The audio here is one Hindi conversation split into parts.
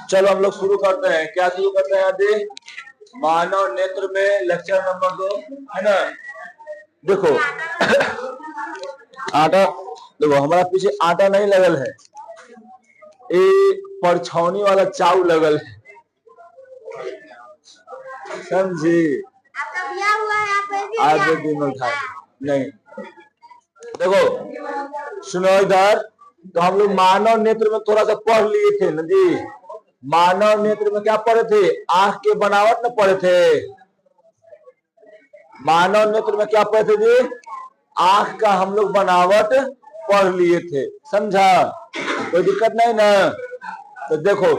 चलो हम लोग शुरू करते हैं। क्या शुरू करते हैं आज? मानव नेत्र में लेक्चर नंबर 2 है ना। देखो आटा, देखो हमारा पीछे आटा नहीं लगल है, ये परछौनी वाला चाउ लगल है, समझी? आज दिन उठा नहीं। देखो सुनो इधर, तो हम लोग मानव नेत्र में थोड़ा सा पढ़ लिए थे ना जी। मानव नेत्र में क्या पढ़े थे? आंख के बनावट में पढ़े थे। मानव नेत्र में क्या पढ़े थे जी? आंख का हम लोग बनावट पढ़ लिए थे, समझा? कोई दिक्कत नहीं ना। तो देखो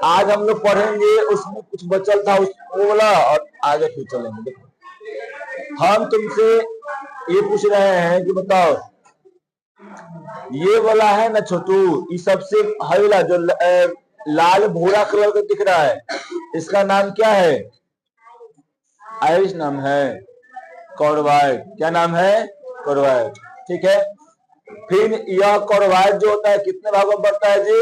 आज हम लोग पढ़ेंगे, उसमें कुछ बचल था वो वाला, और आगे फिर चलेंगे। देखो हम तुमसे ये पूछ रहे हैं कि बताओ, ये वाला है ना छोटू, ये सबसे हल्ला जो लाल भूरा कलर का दिख रहा है, इसका नाम क्या है? आइरिस नाम है, कॉर्वाइड। क्या नाम है? कॉर्वाइड, ठीक है। फिर यह कॉर्वाइड जो होता है कितने भागों में बढ़ता है जी?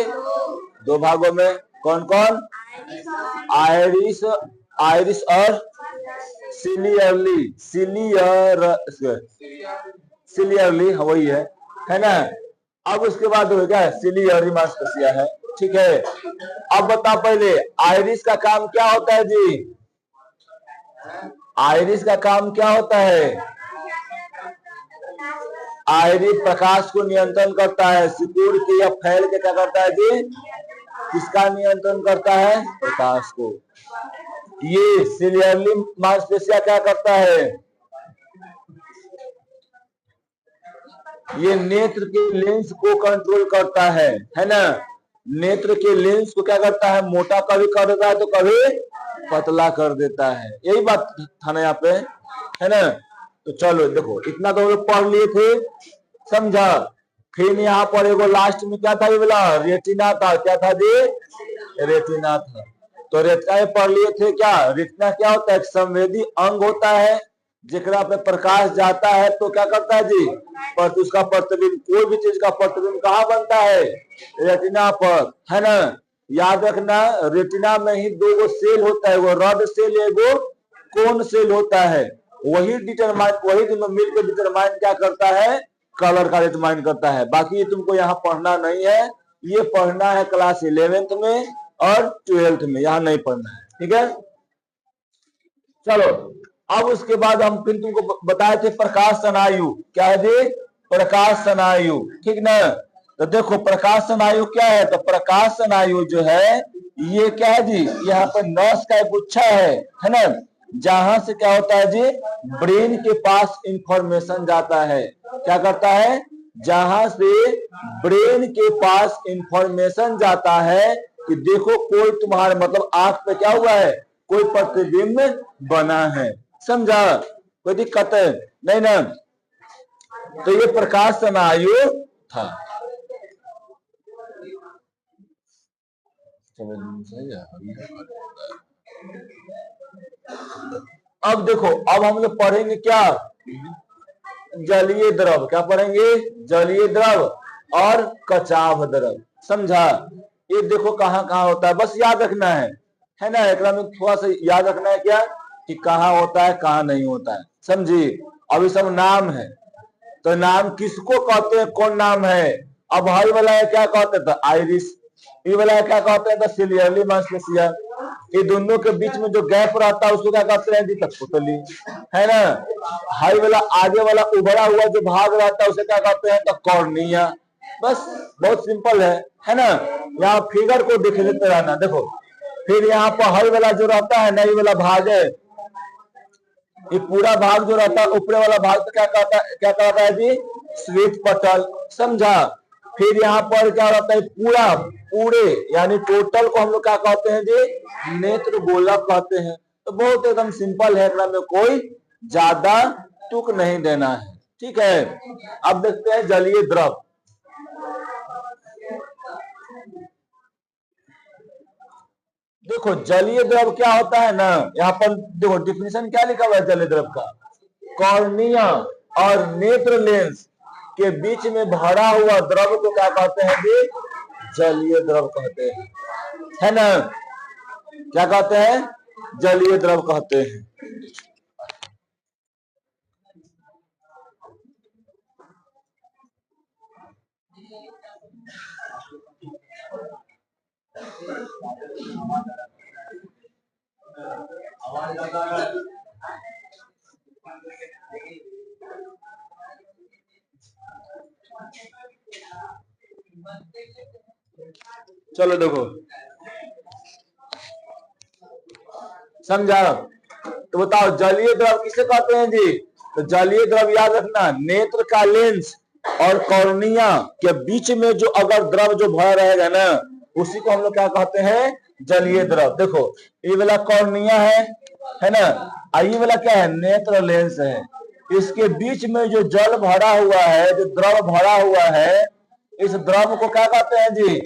2 भागों में। कौन कौन? आइरिस, आइरिस और सिलियरली। सिलियरली वही है ना। अब उसके बाद हो क्या? सिलियरी मांसपेशियां है, ठीक है। अब बता पहले आइरिस का काम क्या होता है जी? आइरिस का काम क्या होता है? आइरिस प्रकाश को नियंत्रण करता है, सिकुड़ के या फैल के क्या करता है जी? किसका नियंत्रण करता है? प्रकाश को। ये सिलियरली मांसपेशिया क्या करता है? ये नेत्र के लेंस को कंट्रोल करता है ना। नेत्र के लेंस को क्या करता है? मोटा कभी कर देता है तो कभी पतला कर देता है। यही बात था ना यहाँ पे, है ना। तो चलो देखो इतना तो लोग पढ़ लिए थे, समझा? फिर यहाँ पर एगो लास्ट में क्या था? ये बोला रेटिना था। क्या था जी? रेटिना था। तो रेटिना पढ़ लिए थे। क्या रेटिना क्या होता है? एक संवेदी अंग होता है, जेकरा पे प्रकाश जाता है तो क्या करता है जी? पर उसका प्रतिबिंब, कोई भी चीज का प्रतिबिंब कहाँ बनता है? रेटिना पर, है ना। याद रखना रेटिना में ही 2 गो सेल होता है, वो रॉड सेल, एगो कोन सेल होता है। वही डिटरमाइन, वही दोनों मिलकर डिटरमाइन क्या करता है? कलर का डिटरमाइन करता है। बाकी ये तुमको यहाँ पढ़ना नहीं है, ये पढ़ना है क्लास 11th में और 12th में, यहाँ नहीं पढ़ना है, ठीक है। चलो अब उसके बाद हम फिर तुमको बताए थे प्रकाश स्नायु। क्या है जी? प्रकाश स्नायु, ठीक ना। तो देखो प्रकाश स्नायु क्या है? तो प्रकाश स्नायु जो है ये क्या है जी? यहाँ पर नस का एक गुच्छा है ना, जहां से क्या होता है जी? ब्रेन के पास इंफॉर्मेशन जाता है। क्या करता है? जहां से ब्रेन के पास इंफॉर्मेशन जाता है कि देखो कोई तुम्हारे मतलब आंख पे क्या हुआ है? कोई प्रतिबिंब बना है, समझा? कोई दिक्कत है नहीं ना। तो ये प्रकाश स्नायु था। अब देखो अब हम लोग पढ़ेंगे क्या? जलीय द्रव। क्या पढ़ेंगे? जलीय द्रव और कचाव द्रव, समझा? ये देखो कहाँ कहाँ होता है, बस याद रखना है ना। एक में थोड़ा सा याद रखना है क्या कि कहाँ होता है कहाँ नहीं होता है, समझी? अब ये सब नाम है, तो नाम किसको कहते हैं? कौन नाम है? अब हल वाला है क्या कहते हैं? तो आइरिस। ये वाला है क्या कहते हैं? तो सिलियरली मांसपेशिया। ये दोनों के बीच में जो गैप रहता है उसको क्या कहते हैं? कठपुतली, है ना। हाई वाला आगे वाला उभरा हुआ जो भाग रहता है उसे क्या कहते हैं? तो कॉर्निया। बस बहुत सिंपल है ना। यहाँ फिगर को देख लेते रहना। देखो फिर यहाँ पर हाई वाला जो रहता है ना, ये वाला भाग है, ये पूरा भाग जो रहता है ऊपरे वाला भाग तो क्या कहता है जी? श्वेत पटल, समझा? फिर यहाँ पर क्या रहता है? पूरे यानी टोटल को हम लोग क्या कहते हैं जी? नेत्र गोलक कहते हैं। तो बहुत एकदम सिंपल है, में कोई ज्यादा तुक नहीं देना है, ठीक है। अब देखते हैं जलीय द्रव। देखो जलीय द्रव क्या होता है ना, यहाँ पर देखो डिफिनेशन क्या लिखा हुआ है जलीय द्रव का? कॉर्निया और नेत्र लेंस के बीच में भरा हुआ द्रव को क्या कहते हैं जी? जलीय द्रव कहते हैं, है ना? क्या कहते हैं? जलीय द्रव कहते हैं। चलो देखो, समझा? तो बताओ जलीय द्रव किसे कहते हैं जी? तो जलीय द्रव याद रखना, नेत्र का लेंस और कॉर्निया के बीच में जो अगर द्रव जो भरा रहेगा ना, उसी को हम लोग क्या कहते हैं? जलीय द्रव। देखो ये वाला कॉर्निया है ना, ये वाला क्या है? नेत्र लेंस है। इसके बीच में जो जल भरा हुआ है, जो द्रव भरा हुआ है, इस द्रव को क्या कहते हैं जी?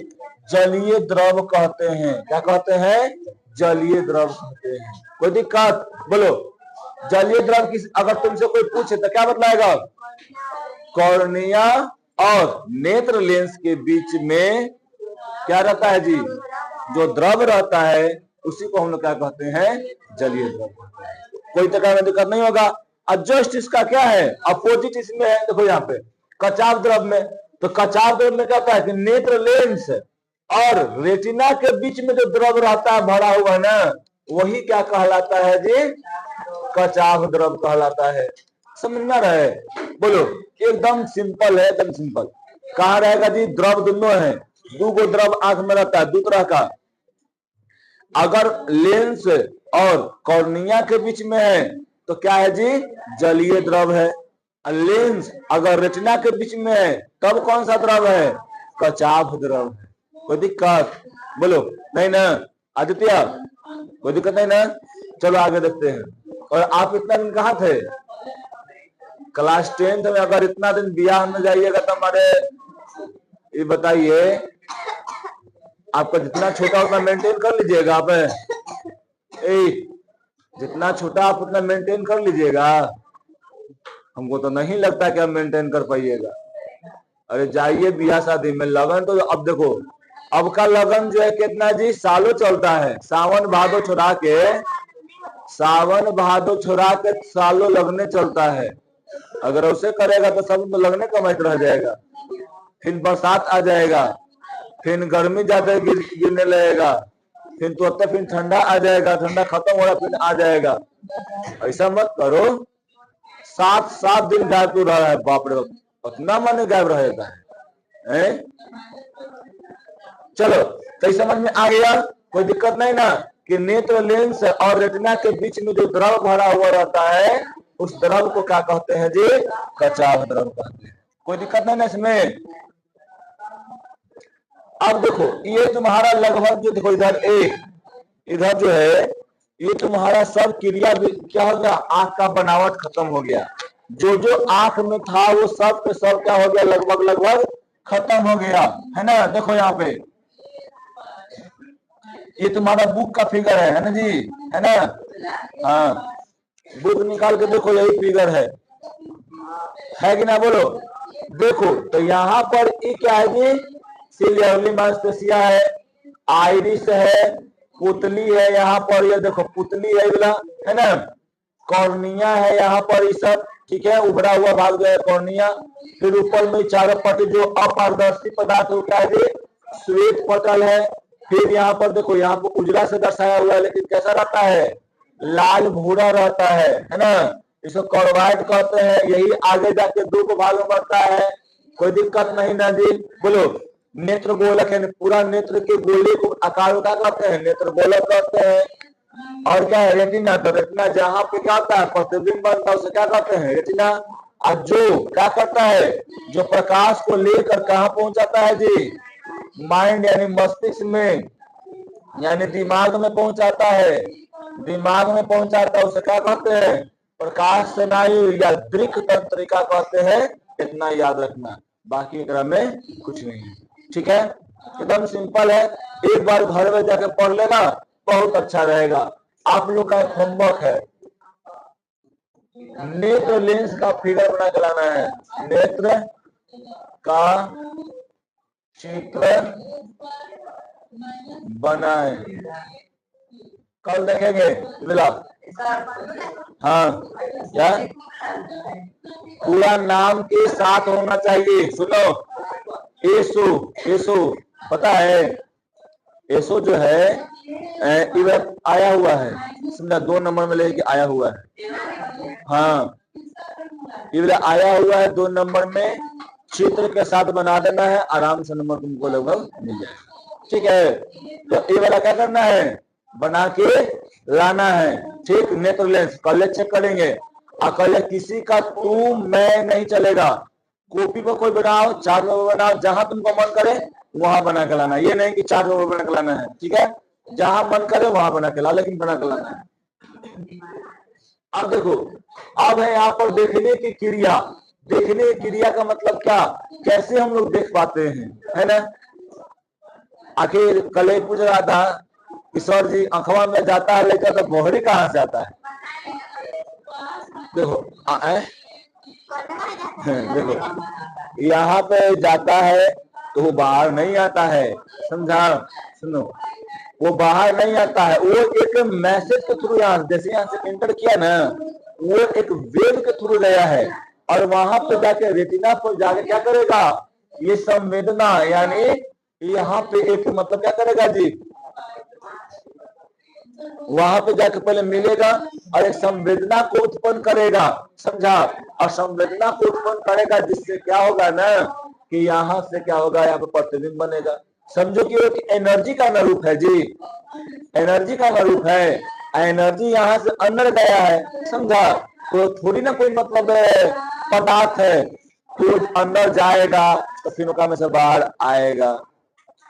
जलीय द्रव कहते हैं। क्या कहते हैं? जलीय द्रव कहते हैं। कोई दिक्कत? बोलो, जलीय द्रव किस, अगर तुमसे कोई पूछे तो क्या बतलाएगा? कॉर्निया और नेत्र लेंस के बीच में क्या रहता है जी? जो द्रव रहता है उसी को हम लोग क्या कहते हैं? जलीय द्रव कहते हैं। कोई तरह में दिक्कत नहीं होगा। जस्ट इसका क्या है? अपोजिट इसमें है। देखो यहाँ पे कचाव द्रव में, तो कचाव द्रव में क्या होता है कि नेत्र लेंस और रेटिना के बीच में जो द्रव रहता है भरा हुआ ना, वही क्या कहलाता है जी? कचाव द्रव कहलाता है। समझ में आ रहा है? बोलो, एकदम सिंपल है, एकदम सिंपल। कहाँ रहेगा जी? द्रव दोनों है, दो गो द्रव आंख में रहता है, दो तरह का। अगर लेंस और कॉर्निया के बीच में है तो क्या है जी? जलीय द्रव है। लेंस अगर रेटिना के बीच में है तब कौन सा द्रव है? कचाव द्रव है। कोई दिक्कत? बोलो, नहीं ना? आदित्य, कोई दिक्कत नहीं ना? चलो आगे देखते हैं। और आप इतना दिन कहाँ थे? क्लास 10th में। अगर इतना दिन बिहार में जाइएगा तो हमारे, ये बताइए, आपका जितना छोटा उतना मेंटेन कर लीजिएगा आप? जितना छोटा आप उतना मेंटेन कर लीजिएगा? हमको तो नहीं लगता कि आप मेंटेन कर पाइएगा। अरे जाइए बियाह शादी में। लगन तो अब देखो, अब का लगन जो है कितना जी? सालों चलता है। सावन भादो छोड़ा के, सावन भादो छोड़ा के सालों लगने चलता है। अगर उसे करेगा तो सब तो लगने का मत रह जाएगा। फिर बरसात आ जाएगा, फिर गर्मी ज्यादा गिरने लगेगा, फिर तो फिर ठंडा आ जाएगा, ठंडा खत्म हो रहा फिर आ जाएगा। ऐसा मत करो। 7 दिन गायब तो रहा है। बाप रे बाप, उतना मन गायब रहेगा है? चलो, तो समझ में आ गया? कोई दिक्कत नहीं ना? कि नेत्र लेंस और रेटिना के बीच में जो द्रव भरा हुआ रहता है उस द्रव को क्या कहते हैं जी? कचाव द्रव कहते हैं। कोई दिक्कत नहीं ना इसमें? अब देखो, ये तुम्हारा लगभग जो देखो इधर जो है, ये तुम्हारा सब क्रिया क्या हो गया? आंख का बनावट खत्म हो गया। जो जो आंख में था वो सब के सब क्या हो गया? लगभग खत्म हो गया, है ना? देखो यहाँ पे ये तुम्हारा बुक का फिगर है ना जी? है ना? हाँ, बुक निकाल के देखो, यही फिगर है कि ना? बोलो। देखो तो यहाँ पर ये क्या है जी? सिलियरली मांसपेशिया है, आइरिस है, पुतली है यहाँ पर, ये देखो पुतली है वाला, है ना? कॉर्निया है यहाँ पर, ये सब ठीक है। उभरा हुआ भाग जो है कॉर्निया। फिर ऊपर में चारों पट्टी जो अपारदर्शी पदार्थ होता है जी, श्वेत पटल है। फिर यहाँ पर देखो, यहाँ पर उजला से दर्शाया हुआ है, लेकिन कैसा रहता है? लाल भूरा रहता है ना? इसको कॉर्वाइड कहते हैं। यही आगे जाके 2 भाग में बढ़ता है। कोई दिक्कत नहीं ना जी? बोलो, नेत्र गोलक है, पूरा नेत्र के गोले को आकार को क्या कहते हैं? नेत्र गोलक कहते हैं। और क्या है? रेटिना। तो रेटिना जहां पे क्या होता है? प्रतिबिंब बनता है, उसे क्या कहते हैं? रेटिना। और जो क्या करता है? जो प्रकाश को लेकर कहाँ पहुंचाता है जी? माइंड यानी मस्तिष्क में, यानी दिमाग में पहुंचाता है। दिमाग में पहुंचाता है, उसे क्या कहते हैं? प्रकाश स्नायु या दृक तंत्रिका कहते हैं। इतना याद रखना, बाकी एकरा में कुछ नहीं है। ठीक है, एकदम सिंपल है। एक बार घर में जाकर पढ़ लेना, बहुत अच्छा रहेगा। आप लोग का होमवर्क है। नेत्र लेंस का फिगर बना के लाना है। नेत्र का चित्र बनाए, कल देखेंगे मिला। हाँ क्या पूरा नाम के साथ होना चाहिए। सुनो, यीशु, यीशु पता है, यीशु जो है इधर आया हुआ है, समझा, 2 नंबर में लेके आया हुआ है। हाँ इधर आया हुआ है 2 नंबर में, चित्र के साथ बना देना है, आराम से नंबर तुमको लगभग मिल जाएगा। ठीक है, तो ये वाला क्या करना है, बना के लाना है। ठीक, नेत्र लेंस कल चेक करेंगे। कल किसी का तू मैं नहीं चलेगा, कॉपी पर कोई बनाओ, चार्ट पेपर बनाओ, जहां तुमको मन करे वहां बना के लाना। ये नहीं कि चार्ट पेपर बना के लाना है, ठीक है, जहां मन करे वहां बना के ला, लेकिन बना के लाना है। अब देखो, अब है यहाँ पर देखने की क्रिया। देखने की क्रिया का मतलब क्या, कैसे हम लोग देख पाते हैं, है ना। आखिर कल पूछ रहा था ईश्वर जी अखवा में जाता है लेकर, तो बोहरी कहाँ से आता है। देखो देखो यहाँ पे जाता है तो वो बाहर नहीं आता है, समझा। सुनो, वो बाहर नहीं आता है, वो एक मैसेज के थ्रू यहाँ जैसे यहाँ से एंटर किया ना, वो एक वेव के थ्रू गया है, और वहां पे जाके रेटिना पर जाके क्या करेगा, ये संवेदना, यानी यहाँ पे एक मतलब क्या करेगा जी, वहां पे जाके पहले मिलेगा और एक संवेदना को उत्पन्न करेगा, समझा। और संवेदना को उत्पन्न करेगा जिससे क्या होगा ना, कि यहाँ से क्या होगा, यहाँ पे प्रतिबिंब बनेगा। समझो कि एक एनर्जी का अनुरूप है जी, एनर्जी का अनुरूप है, एनर्जी यहाँ से अंदर गया है, समझा। तो थोड़ी ना कोई मतलब पदार्थ है, तो अंदर जाएगा तो फिर में से बाहर आएगा,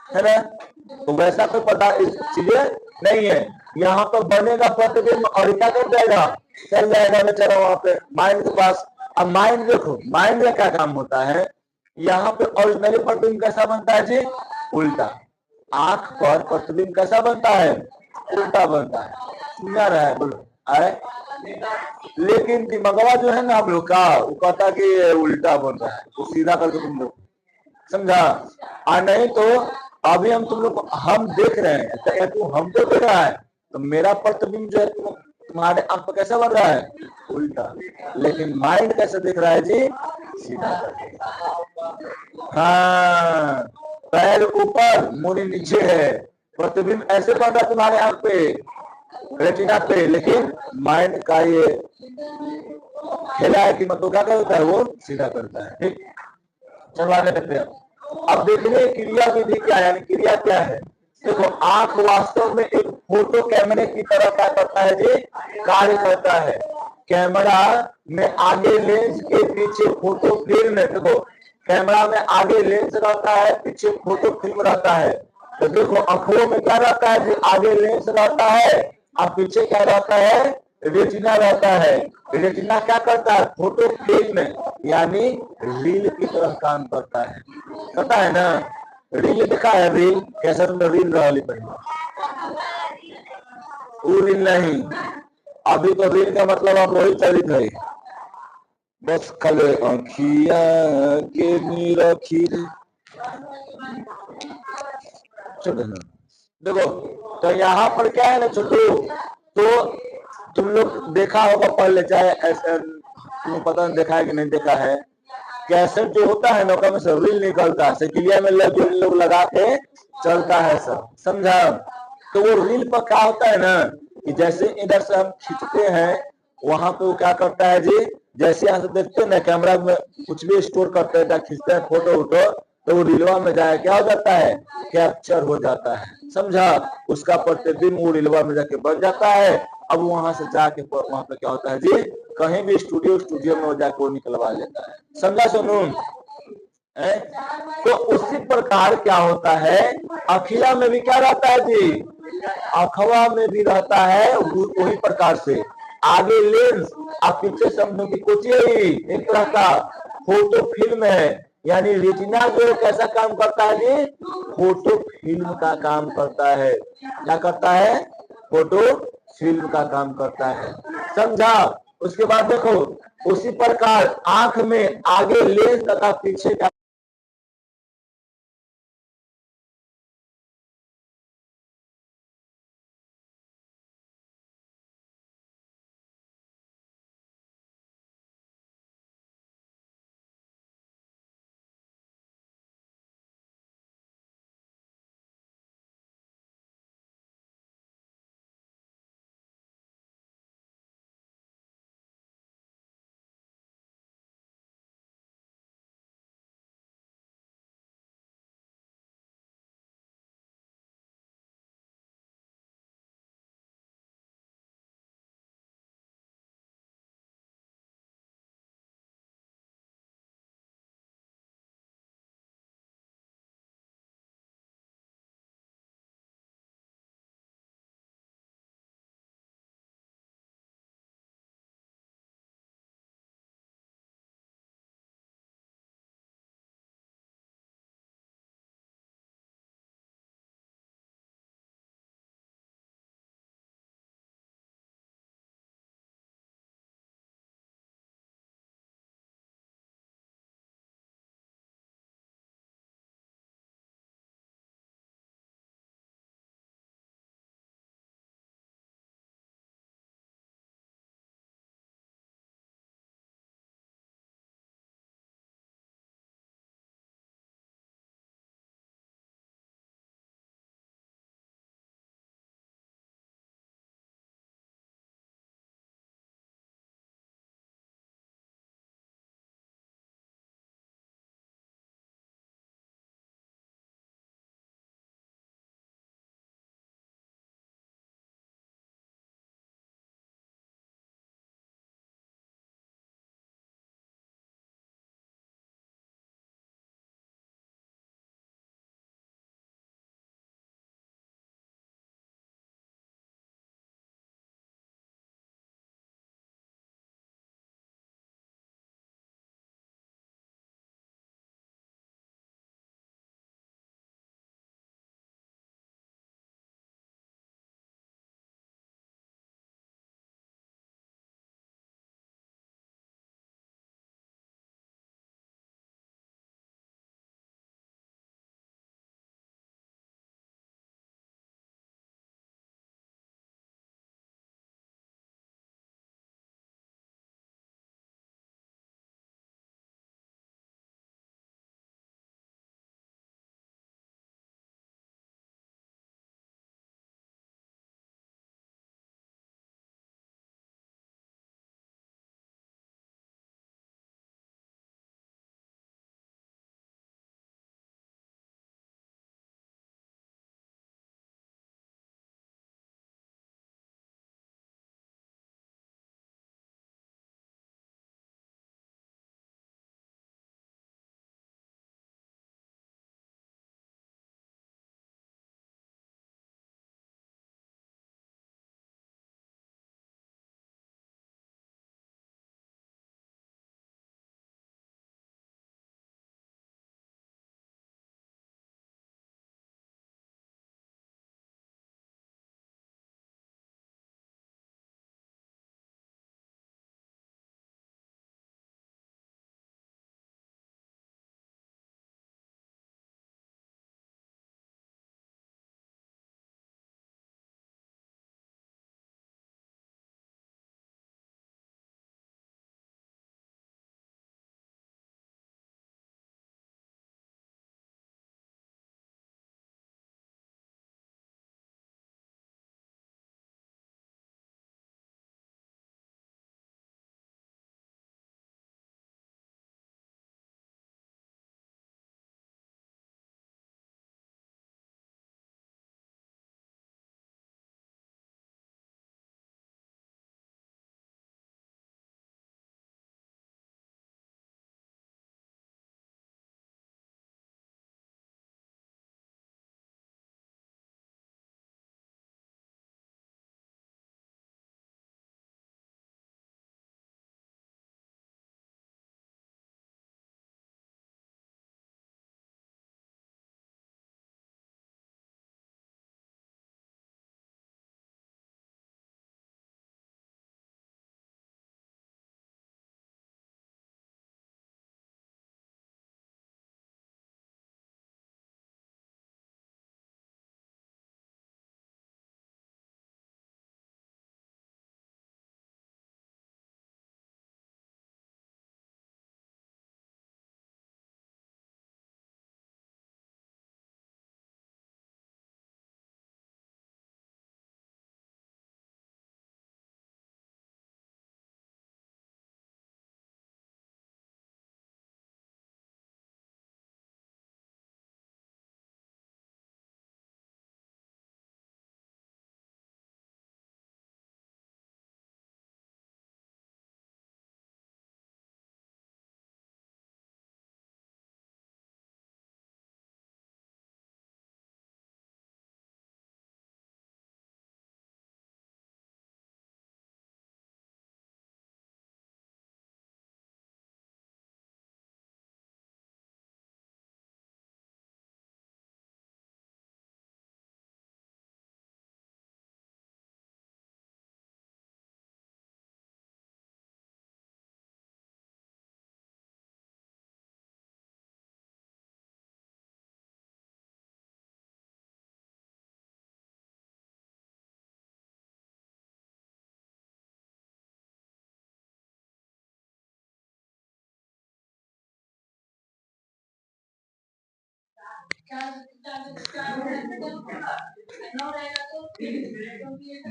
है ना। तो वैसा कोई पदार्थ चीजें नहीं है, यहाँ पर बनेगा प्रतिबिंब और क्या कर जाएगा, चल जाएगा बेचारा वहां पे माइंड के पास। अब माइंड देखो, माइंड का क्या काम होता है, यहाँ पे ओरिजिनली प्रतिबिंब कैसा बनता है जी, उल्टा। आंख पर प्रतिबिंब कैसा बनता है, उल्टा बनता है, सुना रहा है बोलो आए। लेकिन दिमागवा जो है ना आप लोग का, वो कहता कि उल्टा बन रहा है, वो सीधा करके तुम लोग समझा। और नहीं तो अभी हम तुम लोग हम देख रहे हैं, तो हम तो देख रहा है, तो मेरा प्रतिबिंब जो है तुम्हारे आंख पर कैसा बन रहा है, उल्टा। लेकिन माइंड कैसे देख रहा है जी, सीधा। हाँ, पैर ऊपर मुड़ी नीचे है, प्रतिबिंब ऐसे बन रहा है तुम्हारे आंख पे, रेटिना पे, लेकिन माइंड का ये खेला है कि मतलब क्या करता है, वो सीधा करता है। ठीक, चलो आगे देखते हैं। अब देखने क्रिया विधि क्या है, यानी क्रिया क्या है। देखो, आंख वास्तव में एक फोटो कैमरे की तरह क्या करता है जी, कार्य करता है। कैमरा में आगे लेंस के पीछे फोटो फिल्म, देखो कैमरा में आगे लेंस रहता है, पीछे फोटो फिल्म रहता है। तो देखो आंखों में क्या रहता है जी, आगे लेंस रहता है और पीछे क्या रहता है, रेटिना रहता है। रेटिना क्या करता है, फोटो फिल्म यानी रील की तरह काम करता है, पता है ना। रील देखा है, रील कैसे, तुमने रील रही पहले, वो रील नहीं, अभी तो रील का मतलब आप वही चलित है, बस कल आँखिया के मीरा खीर। देखो, तो यहाँ पर क्या है ना छोटू, तो तुम लोग देखा होगा पहले, चाहे ऐसे तुम्हें पता नहीं देखा है कि नहीं देखा है, कैसेट जो होता है नौका में से रील निकलता है, साइकिलिया में लोग लगा के चलता है सब, समझा। तो वो रील पर क्या होता है ना, कि जैसे इधर से हम खींचते हैं, वहां पे वो क्या करता है जी, जैसे यहाँ से देखते हैं ना, कैमरा में कुछ भी स्टोर करते हैं, खींचते हैं फोटो वोटो, तो वो रीलवा में जाए क्या हो जाता है, कैप्चर हो जाता है, समझा। उसका प्रतिबिंब वो रीलवा में जाके बन जाता है। अब वहां से जाके वहां पे क्या होता है जी, कहीं भी स्टूडियो में हो जाके वो निकलवा लेता है, समझा सुनो। तो उसी प्रकार क्या होता है, अखिया में भी क्या रहता है जी, अखवा में भी रहता है वही प्रकार से, आगे लेंस और पीछे समझो की कुछ एक तरह का फोटो फिल्म है, यानी रेटिना जो कैसा काम करता है जी, फोटो फिल्म का काम करता है। क्या करता है, फोटो फिल्म का काम करता है, समझा। उसके बाद देखो उसी प्रकार आंख में आगे लेंस तथा पीछे का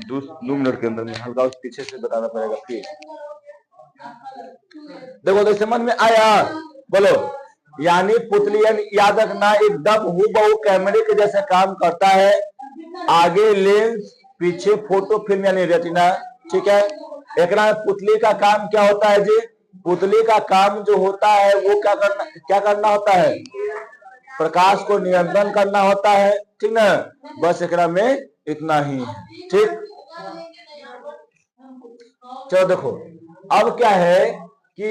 दो मिनट के अंदर में हल्का उस पीछे से बताना पड़ेगा फिर। देखो तो समझ में आया? बोलो। यानी पुतली याद रखना एकदम हूबहू कैमरे के जैसा काम करता है। आगे लेंस, पीछे फोटो फिल्म यानी रेटिना। ठीक है। एक पुतली का काम क्या होता है जी? पुतली का काम जो होता है वो क्या करना होता है? प्रकाश को नियंत्रण करना होता है। ठीक ना? बस एक में इतना ही है। ठीक। चलो देखो, अब क्या है कि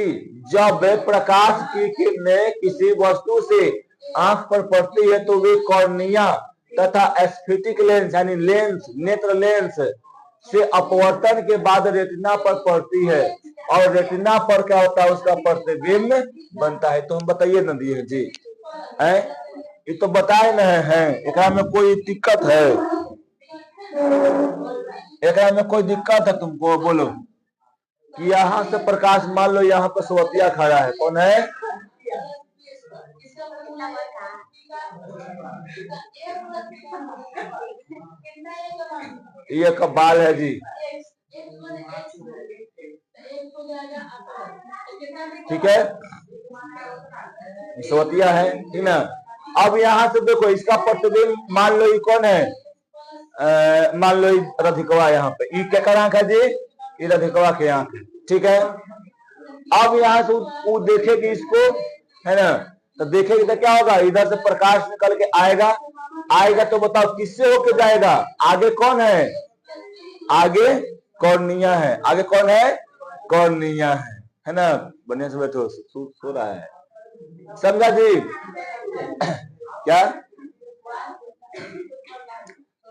जब प्रकाश की किरणें किसी वस्तु से आंख पर पड़ती है तो वे कॉर्निया तथा एस्फिटिक लेंस यानी लेंस, नेत्र लेंस से अपवर्तन के बाद रेटिना पर पड़ती है, और रेटिना पर क्या होता है? उसका प्रतिबिंब बनता है। तो हम बताइए ना दिए जी, है ये तो बताए नहीं है। एक में कोई दिक्कत है? एक में कोई दिक्कत है तुमको? बोलो कि यहाँ से प्रकाश, मान लो यहाँ पर स्वतिया खड़ा है, कौन है? ये का बाल है जी। ठीक है, स्वतिया है, ठीक ना? अब यहाँ से देखो इसका प्रतिबिंब, मान लो ये कौन है? मान लो राधिकवा, यहाँ पे ये क्या कर आंख है जी? ये राधिकवा के आंख है। ठीक है। अब यहाँ से वो देखेगी इसको, है ना? तो देखेगी तो क्या होगा? इधर से प्रकाश निकल के आएगा तो बताओ किससे होके जाएगा? आगे कौन है? आगे कॉर्निया है। आगे कौन है? कॉर्निया है ना? बढ़िया से बैठो, सो रहा है, समझा जी? क्या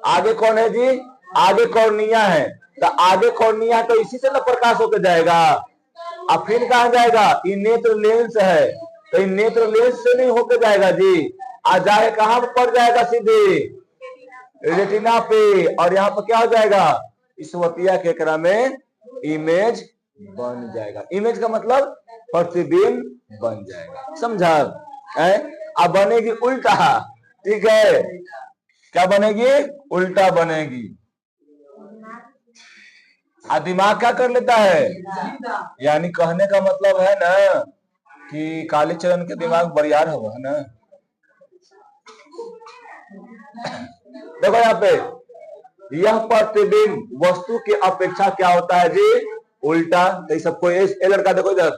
आगे कौन है जी? आगे कॉर्निया है। तो आगे कॉर्निया तो इसी से ना प्रकाश होकर जाएगा। अब फिर कहा जाएगा? ये नेत्र लेंस है, तो ये नेत्र लेंस से नहीं होकर जाएगा जी। आ जाए कहां पर पड़ जाएगा? सीधे रेटिना पे। और यहाँ पर क्या हो जाएगा? इस वतिया के एकरा में इमेज बन जाएगा। इमेज का मतलब प्रतिबिंब बन जाएगा। समझा? अब बनेगी उल्टा। ठीक है, क्या बनेगी? उल्टा बनेगी। दिमाग क्या कर लेता है? यानी कहने का मतलब है ना कि कालीचरण के दिमाग बरियार होगा, है ना? देखो यहाँ पे, यह प्रतिबिंब वस्तु की अपेक्षा क्या होता है जी? उल्टा। तो सबको ये लड़का देखो इधर,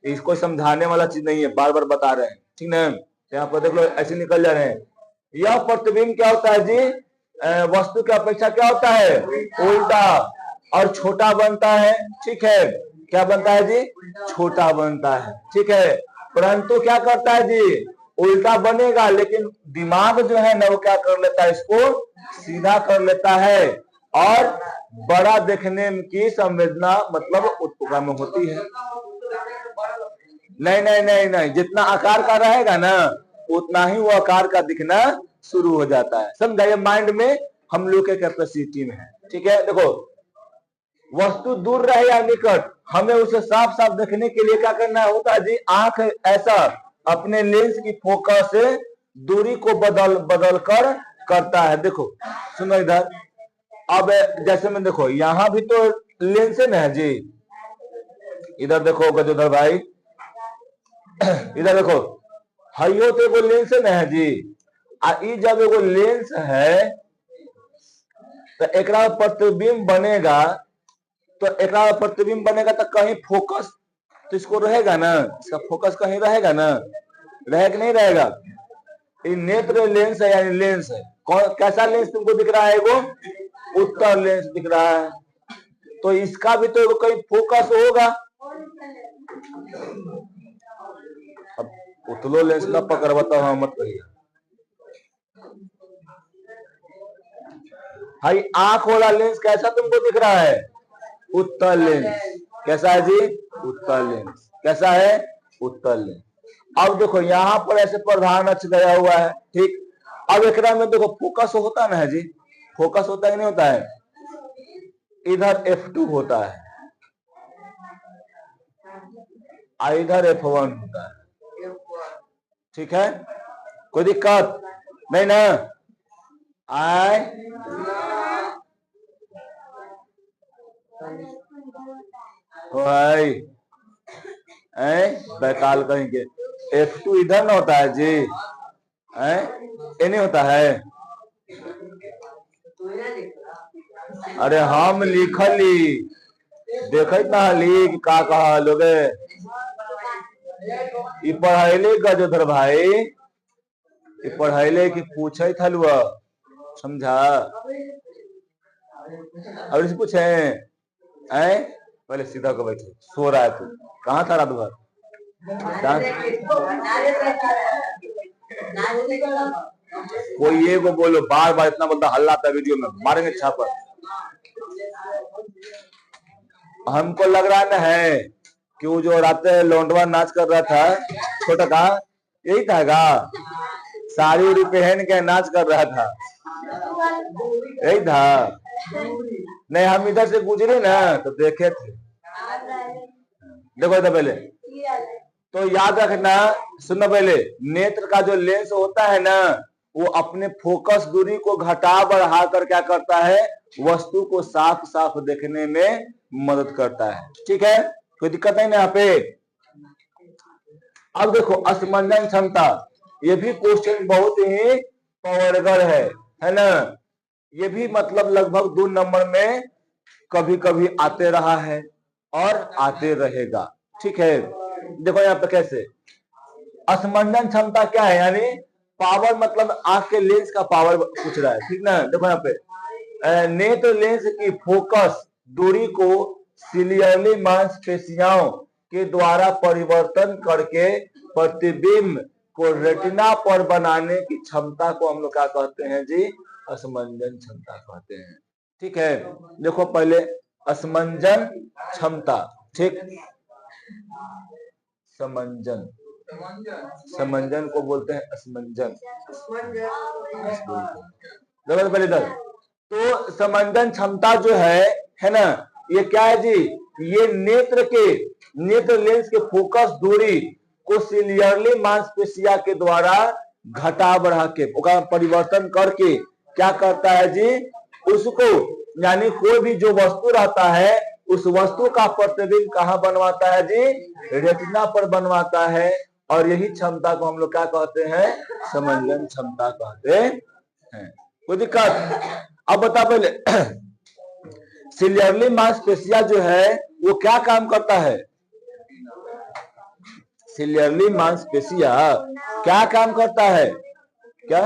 इसको समझाने वाला चीज नहीं है, बार बार बता रहे हैं, ठीक ना? यहाँ पर देख लो ऐसे निकल जा रहे हैं। यह प्रतिबिंब क्या होता है जी? वस्तु की अपेक्षा क्या होता है? उल्टा, और छोटा बनता है। ठीक है, क्या बनता है जी? छोटा बनता है। ठीक है, परंतु क्या करता है जी? उल्टा बनेगा, लेकिन दिमाग जो है ना वो क्या कर लेता है? इसको सीधा कर लेता है, और बड़ा देखने की संवेदना मतलब उत्पन्न में होती है। नहीं नहीं नहीं नहीं, जितना आकार का रहेगा ना उतना ही वो आकार का दिखना शुरू हो जाता है। समझा? ये माइंड में हम लोग के कैपेसिटी में है। ठीक है, देखो वस्तु दूर रहे या निकट, हमें उसे साफ साफ देखने के लिए क्या करना होता है जी? आंख ऐसा अपने लेंस की फोकस से दूरी को बदल कर करता है। देखो सुनो इधर, अब जैसे में देखो यहाँ भी तो लेंस है ना जी। इधर देखो गजोधर भाई, इधर देखो, हइयो तो एगो लेंस है ना जी। जब एगो लेंस है तो एक प्रतिबिंब बनेगा, तो एक प्रतिबिंब बनेगा तो कहीं फोकस तो इसको रहेगा ना, इसका फोकस कहीं रहेगा ना, रहेगा नहीं रहेगा? ये नेत्र लेंस है, यानी लेंस है। कौन कैसा लेंस तुमको दिख रहा है? वो उत्तर लेंस दिख रहा है, तो इसका भी तो कहीं फोकस होगा। अब उतलो लेंस ना पकड़वाता हाँ मत कहिए भाई। आंख वाला लेंस कैसा तुमको दिख रहा है? उत्तर लेंस। कैसा है जी? उत्तर लेंस। कैसा है? उत्तर लेंस। अब देखो यहाँ पर ऐसे प्रधान अक्ष गया हुआ है, ठीक। अब एक में देखो फोकस होता ना है जी, फोकस होता है कि नहीं होता है? इधर F2 होता है, इधर F1 होता है। ठीक है, कोई दिक्कत नहीं ना? आई वाई बैकाल कहेंगे। F2 इधर ना होता है जी, ये नहीं होता है। अरे हम लिखली देख ना लिख का कहा लोगे पढ़ाईले गजोधर भाई, पढ़ाईले की पूछे था समझा। अब इसे पूछे पहले सीधा को बैठे, सो रहा है तू, कहाँ था रात भर? कोई ये को बोलो, बार बार इतना बोलता हल्ला था वीडियो में, मारेंगे छापर। हमको लग रहा न है कि वो जो रात लौंडवा नाच कर रहा था छोटा का, यही था का, साड़ी उड़ी पहन के नाच कर रहा था, यही था। नहीं हम इधर से गुजरे ना तो देखे थे। देखो इधर पहले तो याद रखना, सुनो पहले, नेत्र का जो लेंस होता है ना, वो अपने फोकस दूरी को घटा बढ़ा कर क्या करता है, वस्तु को साफ साफ देखने में मदद करता है। ठीक है, कोई दिक्कत नहीं ना यहाँ पे। अब देखो असमंजन क्षमता, ये भी क्वेश्चन बहुत ही पावरगर है ना। ये भी मतलब लगभग 2 नंबर में कभी कभी आते रहा है और आते रहेगा। ठीक है, देखो यहाँ पे कैसे असमंजन क्षमता क्या है, यानी पावर मतलब आंख के लेंस का पावर पूछ रहा है। ठीक ना, देखो यहाँ पे नेत्र लेंस की फोकस दूरी को सिलियरली मांसपेशियों के द्वारा परिवर्तन करके प्रतिबिंब को रेटिना पर बनाने की क्षमता को हम लोग क्या कहते हैं जी, असमंजन क्षमता कहते हैं। ठीक है, देखो पहले असमंजन क्षमता, ठीक, समंजन, समंजन को बोलते हैं असमंजन। देखो पहले इधर तो समंजन क्षमता जो है ना, ये क्या है जी, ये नेत्र लेंस के फोकस दूरी को सिलियरली मांसपेशिया के द्वारा घटा बढ़ा के परिवर्तन करके क्या करता है जी, उसको यानी कोई भी जो वस्तु रहता है उस वस्तु का प्रतिबिंब कहाँ बनवाता है जी, रेटिना पर बनवाता है। और यही क्षमता को हम लोग क्या कहते हैं, समंजन क्षमता कहते हैं। कोई दिक्कत? अब बता पहले सिलियरली मांसपेशिया जो है वो क्या काम करता है, सिलियरली मांसपेशिया क्या काम करता है, क्या?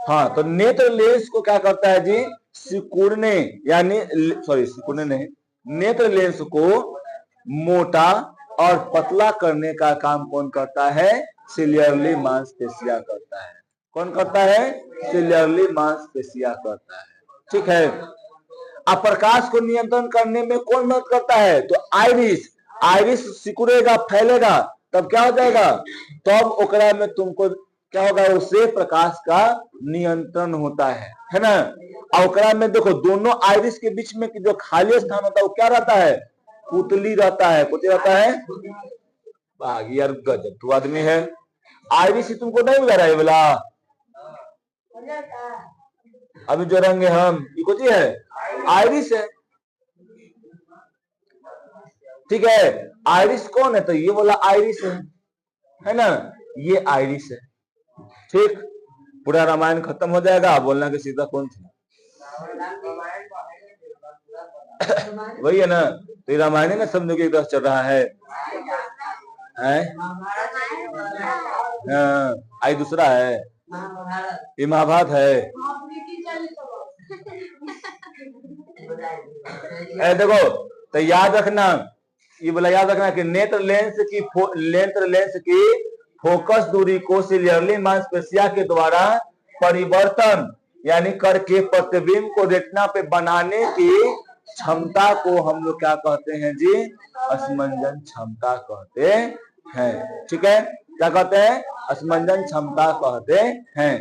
हाँ, तो नेत्र लेंस को क्या करता है जी, सिकुड़ने, यानी सिकुड़ने नहीं, नेत्र लेंस को मोटा और पतला करने का काम कौन करता है, सिलियरली मांसपेशिया करता है। कौन करता है, सिलियरली मांसपेशिया करता है। ठीक है, अब प्रकाश को नियंत्रण करने में कौन मदद करता है, तो आइरिस सिकुड़ेगा, फैलेगा, तब क्या हो जाएगा, तब ओकरा में तुमको क्या होगा, उससे प्रकाश का नियंत्रण होता है ना। और ओकरा में देखो दोनों आइरिस के बीच में जो खाली स्थान होता है वो क्या रहता है, पुतली रहता है, पुतली रहता है। यार गजब तू आदमी है, आइरिस ही तुमको नहीं मिला रहा है बोला, अभी जो रंग है हम ये कुछ है, आइरिस है। ठीक है, आइरिस कौन है, तो ये बोला आइरिस है ना, ये आइरिस है। ठीक, पूरा रामायण खत्म हो जाएगा, बोलना कि सीता कौन थी वही है ना, तो ये रामायण है ना, समझो कि एक चल रहा है। आई दूसरा है, ये महाभारत है। देखो तो याद रखना, ये बोला याद रखना कि नेत्र लेंस की फोकस दूरी को सिलियरली मांसपेशिया के द्वारा परिवर्तन यानी करके प्रतिबिंब को रेटिना पे बनाने की क्षमता को हम लोग क्या कहते हैं जी, असमंजन क्षमता कहते हैं। ठीक है, क्या कहते हैं, असमंजन क्षमता कहते हैं।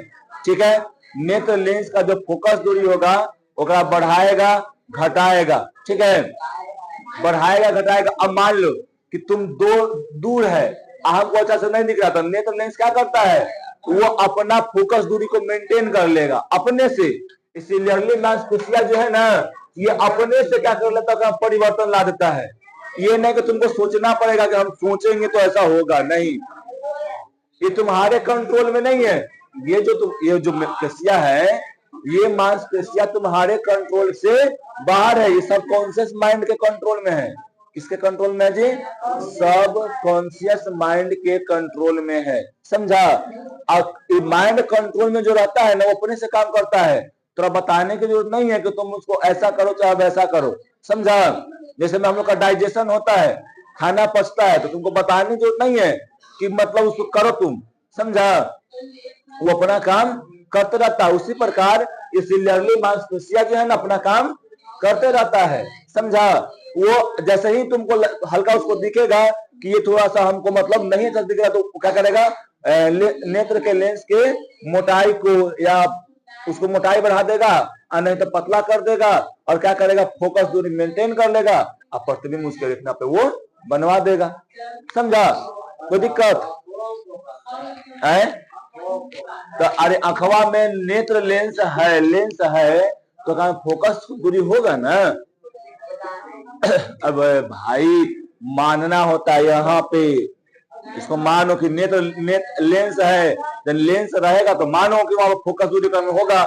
ठीक है, नेत्र लेंस का जो फोकस दूरी होगा ओकरा बढ़ाएगा घटाएगा। ठीक है, बढ़ाएगा घटाएगा। अब मान लो कि तुम दूर है, हमको अच्छा से नहीं दिख रहा था, नेत्र लेंस क्या करता है, वो अपना फोकस दूरी को मेंटेन कर लेगा अपने से। इसीलिए मांसपेशिया जो है ना, ये अपने से क्या कर लेता है, परिवर्तन ला देता है। ये नहीं कि तुमको सोचना पड़ेगा कि हम सोचेंगे तो ऐसा होगा, नहीं, ये तुम्हारे कंट्रोल में नहीं है। ये जो पेशिया है, ये मांसपेशिया तुम्हारे कंट्रोल से बाहर है। ये सब कॉन्शियस माइंड के कंट्रोल में है। किसके कंट्रोल में है जी? सब कॉन्शियस माइंड के कंट्रोल में है, समझा। माइंड कंट्रोल में जो रहता है ना, वो अपने से काम करता है। तो बताने की जरूरत नहीं है कि तुम उसको ऐसा करो चाहे वैसा करो, समझा। जैसे में हम लोग का डाइजेशन होता है, खाना पचता है, तो तुमको बताने की जरूरत नहीं है कि मतलब उसको करो तुम, समझा। वो अपना काम करते रहता है। उसी प्रकार ये सिलियरली मांसपेशिया जो है ना, अपना काम करते रहता है, समझा। वो जैसे ही तुमको हल्का उसको दिखेगा कि ये थोड़ा सा हमको मतलब नहीं अच्छा दिख रहा, तो क्या करेगा, नेत्र के लेंस के मोटाई को या उसको मोटाई बढ़ा देगा, और नहीं तो पतला कर देगा, और क्या करेगा, फोकस दूरी मेंटेन कर लेगा, और प्रतिबिंब उसके रेटिना पे वो बनवा देगा, समझा। कोई दिक्कत है? तो अरे अखवा में नेत्र लेंस है तो कहा फोकस दूरी होगा ना। अब भाई मानना होता है यहाँ पे, इसको मानो कि नेत्र लेंस है, जब लेंस रहेगा तो मानो कि वहां फोकस दूरी कम होगा।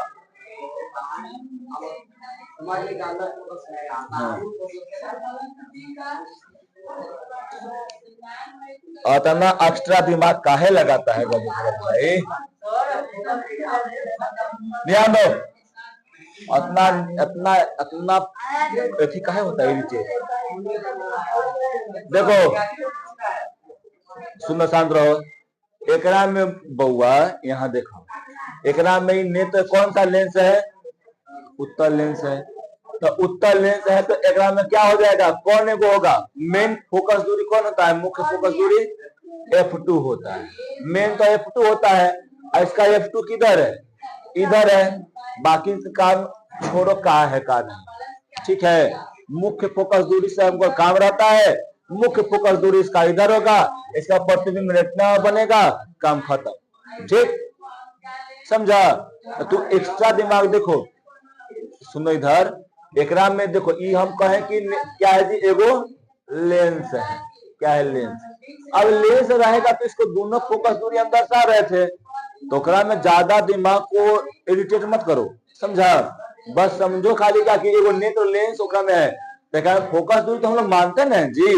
इतना एक्स्ट्रा दिमाग काहे लगाता है भाई? ध्यान दो, इतना काहे होता है नीचे। देखो सुनो, शांत रहो। एकरा में बउआ, यहाँ देखो, एकरा में नेत्र कौन सा लेंस है? उत्तर लेंस है। तो उत्तर लेंस है तो एकरा में क्या हो जाएगा, कौन एगो होगा? मेन फोकस दूरी कौन होता है? मुख्य फोकस दूरी F2 होता है। मेन तो F2 होता है, और इसका F2 किधर है? इधर है। बाकी काम छोड़ो, का है का नहीं, ठीक है। मुख्य फोकस दूरी से हमको काम रहता है। मुख्य फोकस दूरी इसका इधर होगा, इसका प्रतिबिंब रेटिना बनेगा, काम खत्म, ठीक, समझा। तू एक्स्ट्रा दिमाग देखो, सुनो इधर, एकरा में देखो, ये हम कहें कि क्या है जी, एगो लेंस है। क्या है? लेंस। अब लेंस रहेगा तो इसको दोनों फोकस दूरी हम दर्शा रहे थे, तो एकरा में ज्यादा दिमाग को इरिटेट मत करो, समझा। बस समझो खाली क्या कि एगो नेत्र लेंस ओकरा में है, फोकस दूरी तो हम लोग मानते ना जी,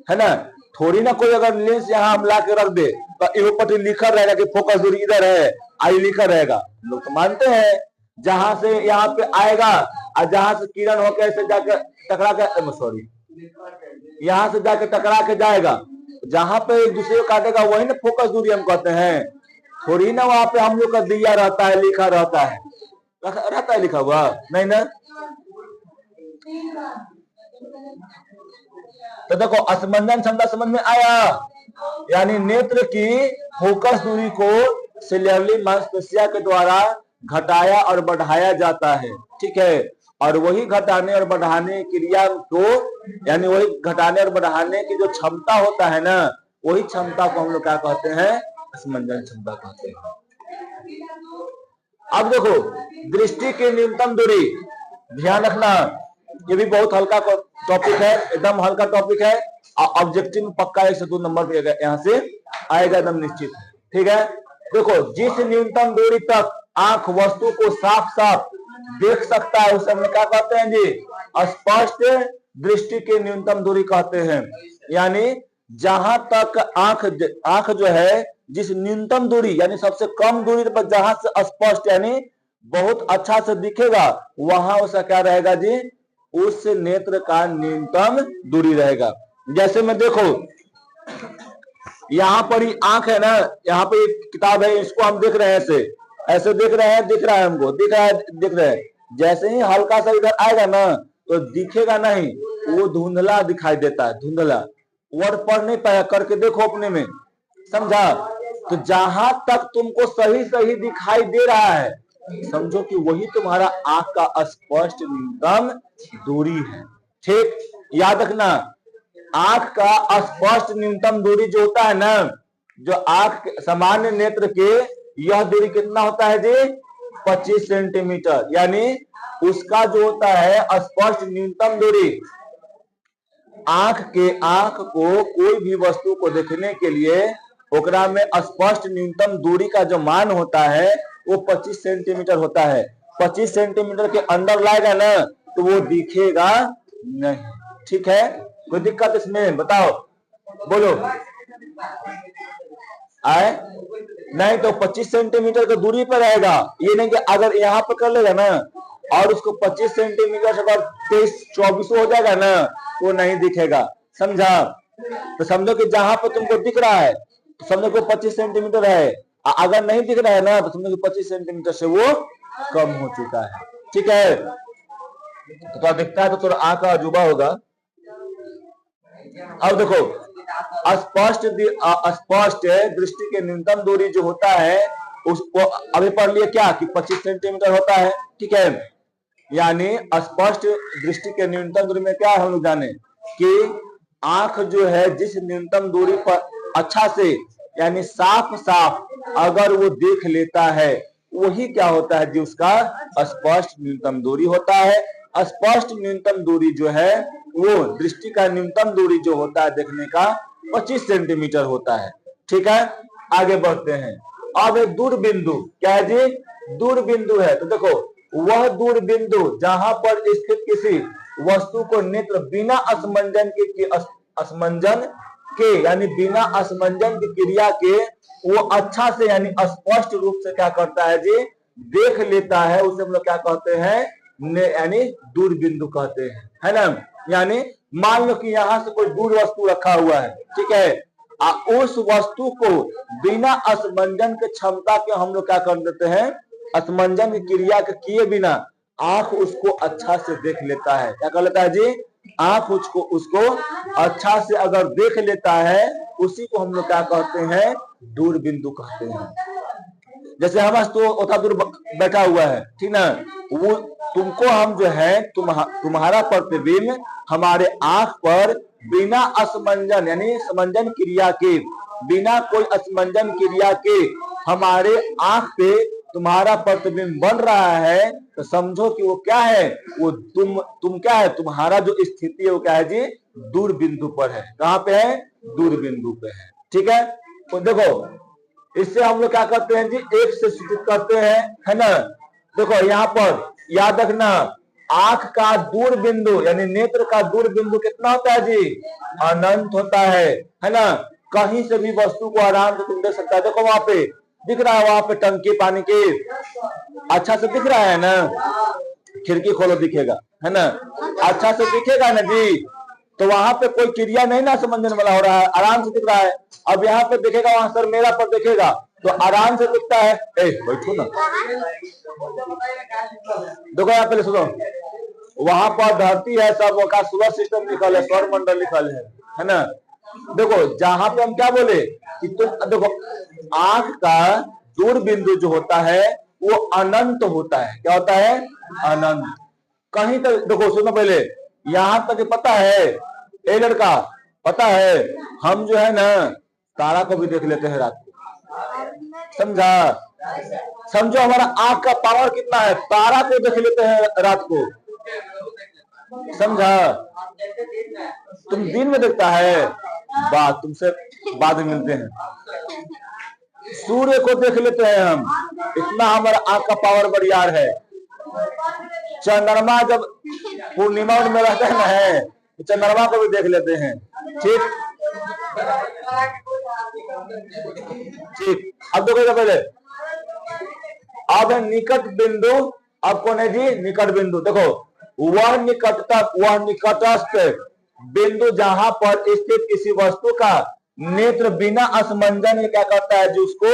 है ना। थोड़ी ना कोई अगर लेंस यहाँ हम ला के रख दे तो एगो पट्टी लिखा रहेगा कि फोकस दूरी इधर है, आई लिखा रहेगा, लोग तो मानते हैं। जहां से यहाँ पे आएगा और जहां से किरण होकर ऐसे जाकर टकरा के, सॉरी, यहाँ से जाके टकरा के जाएगा, जहां पे एक दूसरे को काटेगा वही ना फोकस दूरी हम कहते हैं। थोड़ी ना वहां पे हम लोग का दिया रहता है, लिखा रहता है, लिखा हुआ नहीं ना। तो देखो असमंजन क्षमता समझ में आया, यानी नेत्र की फोकस दूरी को सिलियरली मांसपेशिया के द्वारा घटाया और बढ़ाया जाता है, ठीक है। और वही घटाने और बढ़ाने क्रिया को, यानी वही घटाने और बढ़ाने की जो क्षमता होता है ना, वही क्षमता को हम लोग क्या कहते हैं? असमंजन क्षमता कहते हैं। अब देखो, दृष्टि की न्यूनतम दूरी, ध्यान रखना, ये भी बहुत हल्का टॉपिक है, एकदम हल्का टॉपिक है। ऑब्जेक्टिव में पक्का 1 से 2 नंबर पे यहाँ से आएगा, एकदम निश्चित, ठीक है। देखो, जिस न्यूनतम दूरी तक आंख वस्तु को साफ साफ देख सकता है उसे हम क्या कहते हैं जी? स्पष्ट दृष्टि की न्यूनतम दूरी कहते हैं। यानी जहां तक आंख जो है, जिस न्यूनतम दूरी यानी सबसे कम दूरी पर जहां से स्पष्ट यानी बहुत अच्छा से दिखेगा, वहां उसका क्या रहेगा जी? उस नेत्र का न्यूनतम दूरी रहेगा। जैसे में देखो, यहाँ पर ही आंख है ना, यहाँ पे एक किताब है, इसको हम देख रहे हैं, ऐसे देख रहे हैं, दिख रहा है हमको, दिख रहा है। जैसे ही हल्का सा इधर आएगा ना तो दिखेगा नहीं, वो धुंधला दिखाई देता है, धुंधला। वर्ड पढ़ नहीं पाया, करके देखो अपने में, समझा। तो जहां तक तुमको सही सही दिखाई दे रहा है, समझो कि वही तुम्हारा आंख का स्पष्ट न्यूनतम दूरी है, ठीक। याद रखना, आंख का स्पष्ट न्यूनतम दूरी जो होता है ना, जो आंख सामान्य नेत्र के यह दूरी कितना होता है जी? 25 सेंटीमीटर। यानी उसका जो होता है स्पष्ट न्यूनतम दूरी, आंख को कोई भी वस्तु को देखने के लिए ओकरा में स्पष्ट न्यूनतम दूरी का जो मान होता है वो 25 सेंटीमीटर होता है। 25 सेंटीमीटर के अंदर लाएगा ना तो वो दिखेगा नहीं। ठीक है, कोई दिक्कत इसमें? बताओ, बोलो। आए नहीं तो 25 सेंटीमीटर की दूरी पर रहेगा। ये नहीं कि अगर यहाँ पर कर लेगा ना और उसको 25 सेंटीमीटर से अगर 23-24 हो जाएगा ना वो नहीं दिखेगा। समझा? तो समझो कि जहां पर तुमको दिख रहा है तो समझो कि 25 सेंटीमीटर है, अगर नहीं दिख रहा है ना तो समझो कि 25 सेंटीमीटर से वो कम हो चुका है। ठीक है, तो थोड़ा दिखता है तो थोड़ा आंख का अजूबा होगा। अब देखो, स्पष्ट दृष्टि के न्यूनतम दूरी जो होता है उसको अभी पढ़ लिए क्या कि 25 सेंटीमीटर होता है। ठीक है, यानी स्पष्ट दृष्टि के न्यूनतम दूरी में क्या हम लोग जाने कि आंख जो है जिस न्यूनतम दूरी पर अच्छा से यानी साफ साफ अगर वो देख लेता है वही क्या होता है जी? उसका स्पष्ट न्यूनतम दूरी होता है। स्पष्ट न्यूनतम दूरी जो है वो दृष्टि का न्यूनतम दूरी जो होता है देखने का 25 सेंटीमीटर होता है। ठीक है, आगे बढ़ते हैं। अब दूर बिंदु क्या है जी? दूर बिंदु है। तो देखो, वह दूर बिंदु जहां पर स्थित किसी वस्तु को नेत्र बिना असमंजन के यानी बिना असमंजन की क्रिया के वो अच्छा से यानी स्पष्ट रूप से क्या करता है जी? देख लेता है, उसे हम लोग क्या कहते हैं? यानी दूर बिंदु कहते हैं, है ना। यानी मान लो कि यहाँ से कोई दूर वस्तु रखा हुआ है, ठीक है, उस वस्तु को बिना असमंजन के क्षमता के हम लोग क्या कर देते हैं? असमंजन की क्रिया के किए बिना आंख उसको अच्छा से देख लेता है। क्या कर लेता है जी? आंख उसको अच्छा से अगर देख लेता है उसी को हम लोग क्या कहते हैं? दूर बिंदु कहते हैं। जैसे हम तो उतना दूर बैठा हुआ है, ठीक ना, वो तुमको हम जो है तुम्हारा प्रतिबिंब हमारे आंख पर बिना असमंजन यानी समंजन क्रिया के, बिना कोई असमंजन क्रिया के हमारे आंख पे तुम्हारा प्रतिबिंब बन रहा है, तो समझो कि वो क्या है? वो तुम क्या है? तुम्हारा जो स्थिति है वो क्या है जी? दूर बिंदु पर है। कहाँ पे है? दूर बिंदु पे है। ठीक है, तो देखो इससे हम लोग क्या करते हैं जी? एक से सूचित करते हैं, है ना। देखो यहाँ पर याद रखना, आंख का दूर बिंदु यानी नेत्र का दूर बिंदु कितना होता है जी? अनंत होता है ना। कहीं से भी वस्तु को आराम से तुम देख सकता है। देखो वहां पे दिख रहा है, वहां पे टंकी पानी की अच्छा से दिख रहा है ना। खिड़की खोलो दिखेगा, है ना, अच्छा से दिखेगा ना जी। तो वहां पे कोई क्रिया नहीं ना समझने वाला हो रहा है, आराम से दिख रहा है। अब यहाँ पे देखेगा, वहां सर मेरा पर देखेगा तो आराम से दिखता है। बैठो ना, देखो यहाँ पे सुनो, वहां पर धरती है, सब का सोलर सिस्टम लिखल है, सौर मंडल लिखल है ना। देखो जहां पे हम क्या बोले कि तुम देखो आंख का दूर बिंदु जो होता है वो अनंत होता है। क्या होता है? अनंत। कहीं तक देखो, सुनो पहले, यहां तक पता है ए लड़का, पता है हम जो है ना तारा को भी देख लेते हैं रात को। समझा? समझो हमारा आंख का पावर कितना है, तारा को देख लेते हैं रात को। समझा? तुम दिन में देखता है, बात तुमसे बाद में मिलते हैं। सूर्य को देख लेते हैं हम, इतना हमारा आंख का पावर बरियार है। चंद्रमा जब पूर्णिमा में रहता है ना, तो चंद्रमा को भी देख लेते हैं। ठीक, अब देखो पहले, अब निकट बिंदु, अब कौन है जी? निकट बिंदु। देखो वह निकटस्थ बिंदु जहां पर स्थित किसी वस्तु का नेत्र बिना असमंजन में क्या करता है, जो उसको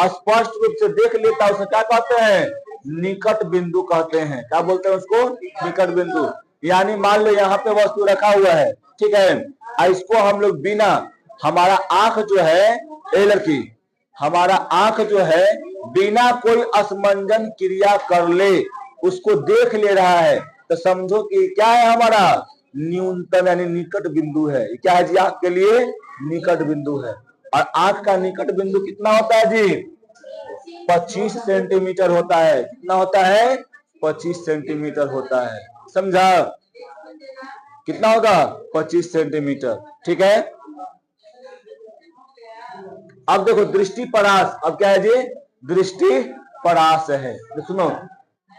स्पष्ट रूप से देख लेता है, उसे क्या कहते हैं? निकट बिंदु कहते हैं। क्या बोलते हैं उसको? निकट बिंदु। यानी मान लो यहाँ पे वस्तु रखा हुआ है, ठीक है, इसको हम लोग बिना, हमारा आंख जो है, ए लड़की, हमारा आंख जो है बिना कोई असमंजन क्रिया कर ले उसको देख ले रहा है, तो समझो कि क्या है? हमारा न्यूनतम यानी निकट बिंदु है। क्या है जी? आंख के लिए निकट बिंदु है। और आंख का निकट बिंदु कितना होता है जी? 25 सेंटीमीटर होता है। कितना होता है? 25 सेंटीमीटर होता है। समझा? कितना होगा? 25 सेंटीमीटर। ठीक है। अब देखो दृष्टि परास, अब क्या है जी? दृष्टि परास है। तो सुनो,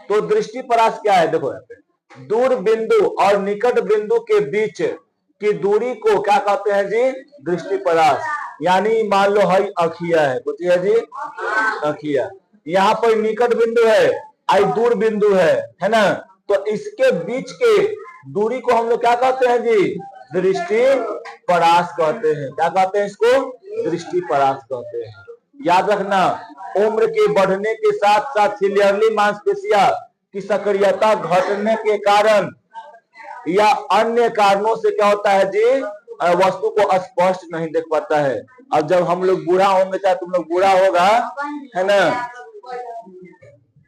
तो दृष्टि परास क्या है? देखो दूर बिंदु और निकट बिंदु के बीच की दूरी को क्या कहते हैं जी? दृष्टि परास। यानी मान लो हई अखिया है, कुछ है जी अखिया, यहाँ पर निकट बिंदु है, आई दूर बिंदु है ना? तो इसके बीच के दूरी को हम लोग क्या कहते हैं जी? दृष्टि परास कहते हैं। क्या कहते हैं इसको? दृष्टि परास कहते हैं। याद रखना, उम्र के बढ़ने के साथ साथ सिलियरली मांसपेशियां की सक्रियता घटने के कारण या अन्य कारणों से क्या होता है जी? वस्तु को स्पष्ट नहीं देख पाता है। अब जब हम लोग बूढ़ा होंगे, चाहे तुम लोग बूढ़ा होगा, है ना,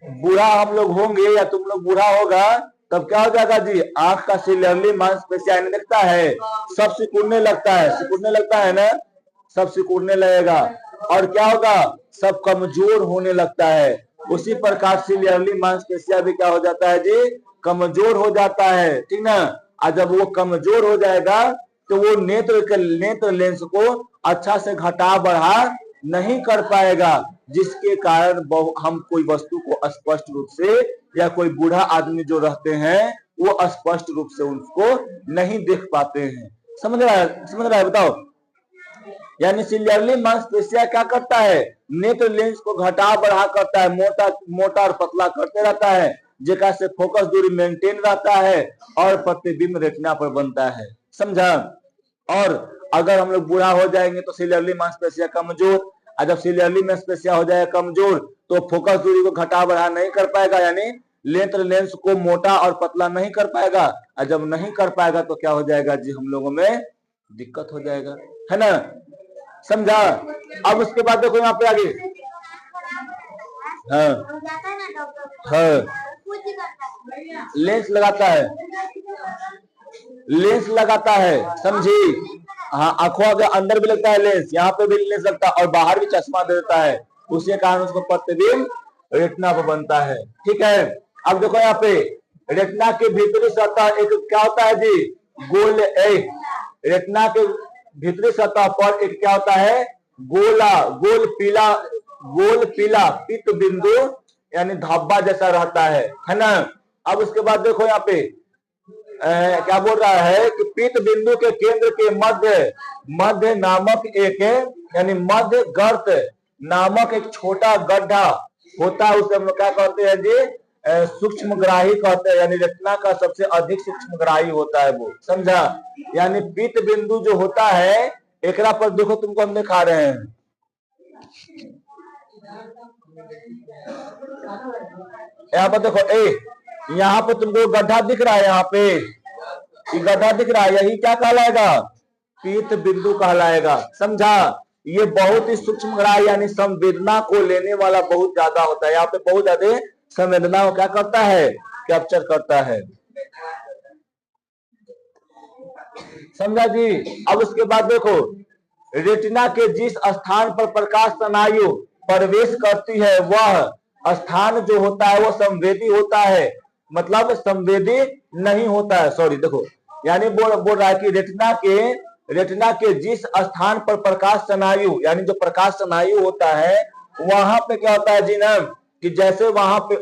बूढ़ा हम लोग होंगे या तुम लोग बूढ़ा होगा, तब क्या हो जाएगा जी? आंख का सिलियरली मांसपेशियां दिखता है, सब सिकुड़ने लगता है, सिकुड़ने लगता है ना, सब सिकुड़ने लगेगा। और क्या होगा? सब कमजोर होने लगता है। उसी प्रकार सिलियरली मांसपेशियां भी क्या हो जाता है जी? कमजोर हो जाता है। ठीक ना? और जब वो कमजोर हो जाएगा तो वो नेत्र लेंस को अच्छा से घटा बढ़ा नहीं कर पाएगा, जिसके कारण हम कोई वस्तु को स्पष्ट रूप से, या कोई बूढ़ा आदमी जो रहते हैं वो स्पष्ट रूप से उसको नहीं देख पाते हैं। समझ रहा है? समझ रहा है? बताओ। यानी सिलियरली मांसपेशियां क्या करता है? नेत्र लेंस को घटा बढ़ा करता है, मोटा और पतला करते रहता है, जेका से फोकस दूरी मेंटेन रहता है और प्रतिबिंब रेटिना पर बनता है। समझा? और अगर हम लोग बूढ़ा हो जाएंगे तो सिलियरली मांसपेशियां कमजोर, और जब सिलियरली मांसपेशियां हो जाएगा कमजोर तो फोकस दूरी को घटा बढ़ा नहीं कर पाएगा, यानी नेत्र लेंस को मोटा और पतला नहीं कर पाएगा। और जब नहीं कर पाएगा तो क्या हो जाएगा जी? हम लोगों में दिक्कत हो जाएगा, है ना? समझा? अब उसके बाद देखो यहाँ पे आगे, हाँ हाँ, लेंस लगाता है, लेंस लगाता है, समझी? हाँ, आंखों के अंदर भी लगता है लेंस, यहाँ पे भी लेंस लगता है, और बाहर भी चश्मा दे देता है, उसके कारण उसको प्रतिबिंब रेटिना पर बनता है। ठीक है। अब देखो यहाँ पे रेटिना के भीतरी सतह एक क्या होता है जी? गोल। रेटिना के भीतरी सतह पर एक क्या होता है? गोल पीला पित्त बिंदु यानी धब्बा जैसा रहता है ना? अब उसके बाद देखो यहाँ पे क्या बोल रहा है कि पित्त बिंदु के केंद्र के मध्य नामक एक, यानी मध्य गर्त नामक एक छोटा गड्ढा होता है, उसे हम लोग क्या कहते हैं जी? सूक्ष्मग्राही कहते हैं, यानी रेटिना का सबसे अधिक सूक्ष्मग्राही होता है वो। समझा? यानी पित्त बिंदु जो होता है, एकरा पर देखो तुमको हम दिखा रहे हैं, यहाँ पर देखो, यहाँ पर तुमको गड्ढा दिख रहा है, यहाँ पे ये गड्ढा दिख रहा है, यही क्या कहलाएगा? पित्त बिंदु कहलाएगा। समझा? ये बहुत ही सूक्ष्मग्राही यानी संवेदना को लेने वाला बहुत ज्यादा होता है। यहाँ पे बहुत ज्यादा संवेदना को क्या करता है? कैप्चर करता है। समझा जी? अब उसके बाद देखो, रेटिना के जिस स्थान पर प्रकाश स्नायु प्रवेश करती है वह स्थान जो होता है वो संवेदी होता है, मतलब संवेदी नहीं होता है। सॉरी, देखो यानी बोल रहा है कि रेटिना के जिस स्थान पर प्रकाश स्नायु यानी जो प्रकाश स्नायु होता है वहां पे क्या होता है जी ना, कि जैसे वहां पे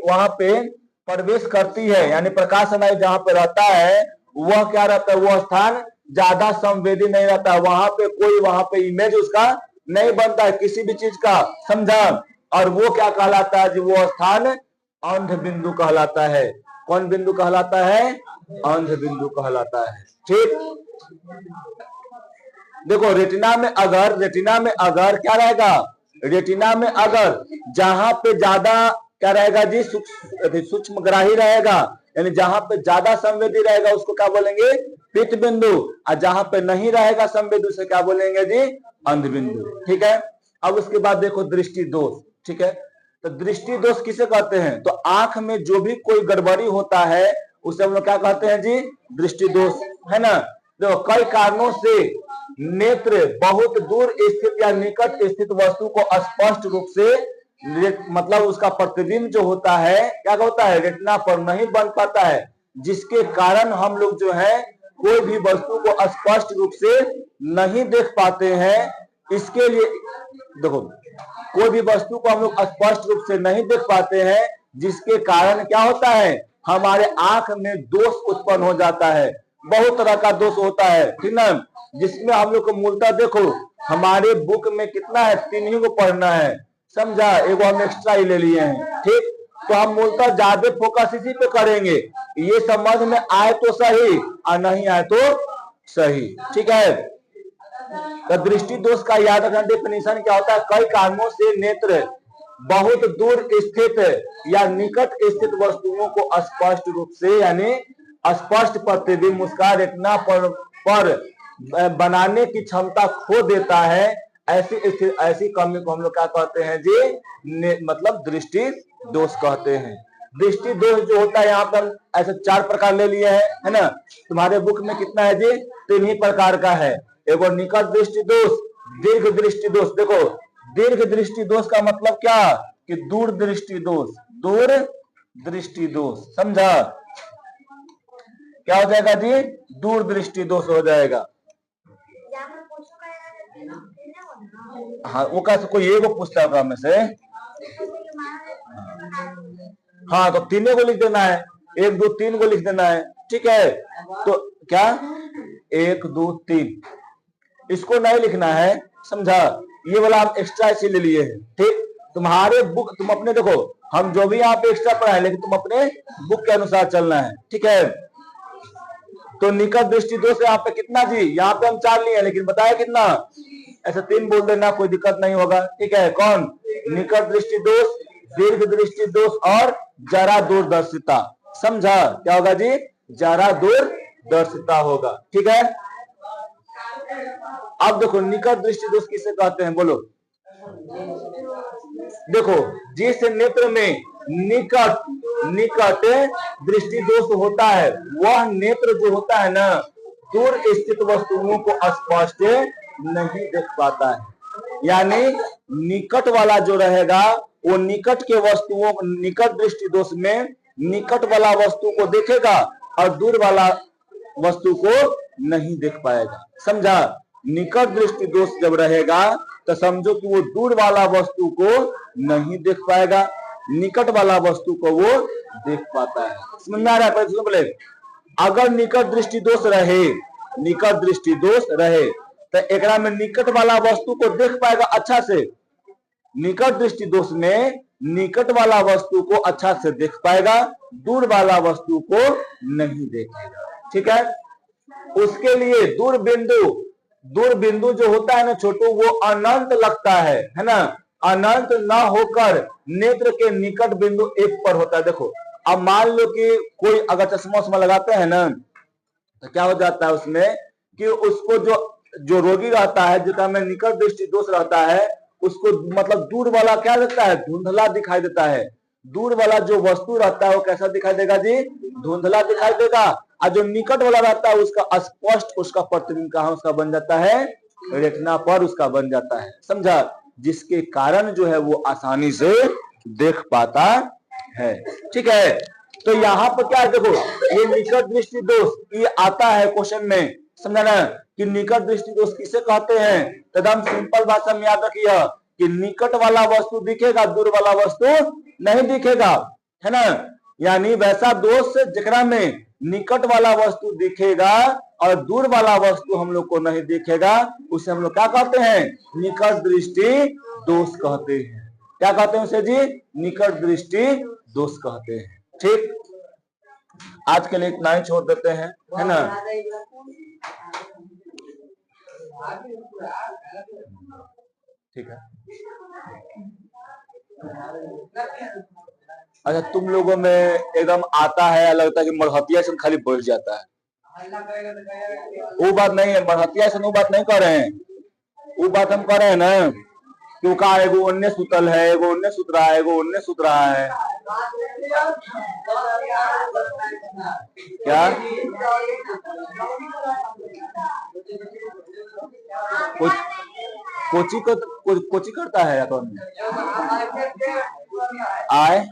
प्रवेश करती है, यानी प्रकाश स्नायु जहां पे रहता है वह क्या रहता है? वो स्थान ज्यादा संवेदी नहीं रहता, वहां पे इमेज उसका नहीं बनता है किसी भी चीज का। समझा? और वो क्या कहलाता है जी? वो स्थान अंध बिंदु कहलाता है। कौन बिंदु कहलाता है? अंध बिंदु कहलाता है। ठीक। देखो रेटिना में अगर क्या रहेगा? रेटिना में अगर जहां पे ज्यादा क्या रहेगा जी? सूक्ष्मग्राही रहेगा, यानी जहां पे ज्यादा संवेदी रहेगा उसको क्या बोलेंगे? पित्त बिंदु। और जहां पे नहीं रहेगा संवेदी उसे क्या बोलेंगे जी? अंध बिंदु। ठीक है। अब उसके बाद देखो दृष्टि दोष। ठीक है। तो दृष्टि दोष किसे कहते हैं? तो आंख में जो भी कोई गड़बड़ी होता है उसे हम लोग क्या कहते हैं जी? दृष्टि दोष, है ना? देखो कई कारणों से नेत्र बहुत दूर स्थित या निकट स्थित वस्तु को स्पष्ट रूप से मतलब उसका प्रतिबिंब जो होता है क्या होता है, रेटिना पर नहीं बन पाता है, जिसके कारण हम लोग जो है कोई भी वस्तु को स्पष्ट रूप से नहीं देख पाते हैं। इसके लिए देखो, कोई भी वस्तु को हम लोग स्पष्ट रूप से नहीं देख पाते हैं, जिसके कारण क्या होता है, हमारे आंख में दोष उत्पन्न हो जाता है। बहुत तरह का दोष होता है, ठीक ना, जिसमें हम लोग को मूलतः देखो हमारे बुक में कितना है, 3 ही को पढ़ना है, समझा, एगो हम एक्स्ट्रा ही ले लिए हैं, ठीक। तो हम मूलतः ज्यादा फोकस इसी पे करेंगे, ये समझ में आए तो सही और नहीं आए तो सही, ठीक है। तो दृष्टि दोष का याद रखना डेफिनेशन क्या होता है, कई कारणों से नेत्र बहुत दूर स्थित या निकट स्थित वस्तुओं को स्पष्ट रूप से यानी स्पष्ट प्रतिबिंब उसका रेटिना पर बनाने की क्षमता खो देता है। ऐसी कमी को हम लोग क्या कहते हैं जी, मतलब दृष्टि दोष कहते हैं। दृष्टि दोष जो होता है यहाँ पर ऐसे 4 प्रकार ले लिए हैं, है ना। तुम्हारे बुक में कितना है जी, 3 ही प्रकार का है। एगो निकट दृष्टि दोष, दीर्घ दृष्टि दोष। देखो दीर्घ दृष्टि दोष का मतलब क्या कि दूर दृष्टि दोष, दूर दृष्टि दोष, समझा, क्या हो जाएगा जी, दूर दृष्टि दोष हो जाएगा। हाँ वो कैसे, कोई एगो पूछता है में से, हाँ तो 3 को लिख देना है, 1 2 3 को लिख देना है, ठीक है। तो क्या 1 2 3 इसको नहीं लिखना है, समझा, ये वाला हम एक्स्ट्रा इसी ले लिए हैं, ठीक। तुम्हारे बुक तुम अपने देखो, हम जो भी यहाँ पे एक्स्ट्रा पढ़ाए लेकिन तुम अपने बुक के अनुसार चलना है, ठीक है। तो निकट दृष्टि दोष यहाँ पे कितना जी, यहाँ पे हम 4 लिए लेकिन बताया कितना, ऐसे 3 बोल देना, कोई दिक्कत नहीं होगा, ठीक है। कौन, निकट दृष्टि दोष, दीर्घ दृष्टि दोष और जरा दूरदर्शिता, समझा, क्या होगा जी, जरा दूरदर्शिता होगा, ठीक है। अब देखो निकट दृष्टि दोष किसे कहते हैं, बोलो। देखो जिस नेत्र में निकट दृष्टि दोष होता है, वह नेत्र जो होता है ना, दूर स्थित वस्तुओं को स्पष्ट नहीं देख पाता है। यानी निकट वाला जो रहेगा वो निकट के वस्तुओं, निकट दृष्टि दोष में निकट वाला वस्तु को देखेगा और दूर वाला वस्तु को नहीं देख पाएगा, समझा। निकट दृष्टि दोष जब रहेगा तो समझो कि वो दूर वाला वस्तु को नहीं देख पाएगा, निकट वाला वस्तु को वो देख पाता है। समझ में आ रहा है? बोले अगर निकट दृष्टि दोष रहे, निकट दृष्टि दोष रहे तो एकरा में निकट वाला वस्तु को देख पाएगा अच्छा से, निकट दृष्टि दोष में निकट वाला वस्तु को अच्छा से देख पाएगा, दूर वाला वस्तु को नहीं देखेगा, ठीक है। उसके लिए दूर बिंदु जो होता है ना छोटू, वो अनंत लगता है ना, अनंत ना होकर नेत्र के निकट बिंदु 1 पर होता है। देखो अब मान लो कि कोई अगर चश्मा लगाते हैं ना तो क्या हो जाता है उसमें कि उसको जो रोगी रहता है, जिसका में निकट दृष्टि दोष रहता है, उसको मतलब दूर वाला क्या लगता है, धुंधला दिखाई देता है। दूर वाला जो वस्तु रहता है वो कैसा दिखाई देगा जी, धुंधला दिखाई देगा, और जो निकट वाला रहता है उसका स्पष्ट, उसका प्रतिबिंब कहाँ उसका बन जाता है, रेटिना पर उसका बन जाता है, समझा। जिसके कारण जो है वो आसानी से देख पाता है, ठीक है। तो यहाँ पर क्या है, देखो ये निकट दृष्टि दोष ये आता है क्वेश्चन में, समझा ना, कि निकट दृष्टि दोष किसे कहते हैं। एकदम सिंपल भाषा में याद रखिए कि निकट वाला वस्तु दिखेगा, दूर वाला वस्तु नहीं दिखेगा, है ना। यानी वैसा दोष जिकरा में निकट वाला वस्तु दिखेगा और दूर वाला वस्तु हम लोग को नहीं दिखेगा, उसे हम लोग क्या कहते हैं, निकट दृष्टि दोष कहते हैं। क्या कहते हैं उसे जी, निकट दृष्टि दोष कहते हैं, ठीक। आज के लिए इतना ही छोड़ देते हैं, है ना। ठीक है। अच्छा तुम लोगों में एकदम आता है, लगता है कि मरहतिया से खाली बढ़ जाता है, वो बात नहीं है, मरहतिया से वो बात नहीं कर रहे हैं, वो बात हम कर रहे हैं ना कि का एगो अन्य सुतल है, एगो अन्य सुत रहा है, एगो अन्य सुत रहा है, क्या कोची कोची करता है अकाउंट में? आय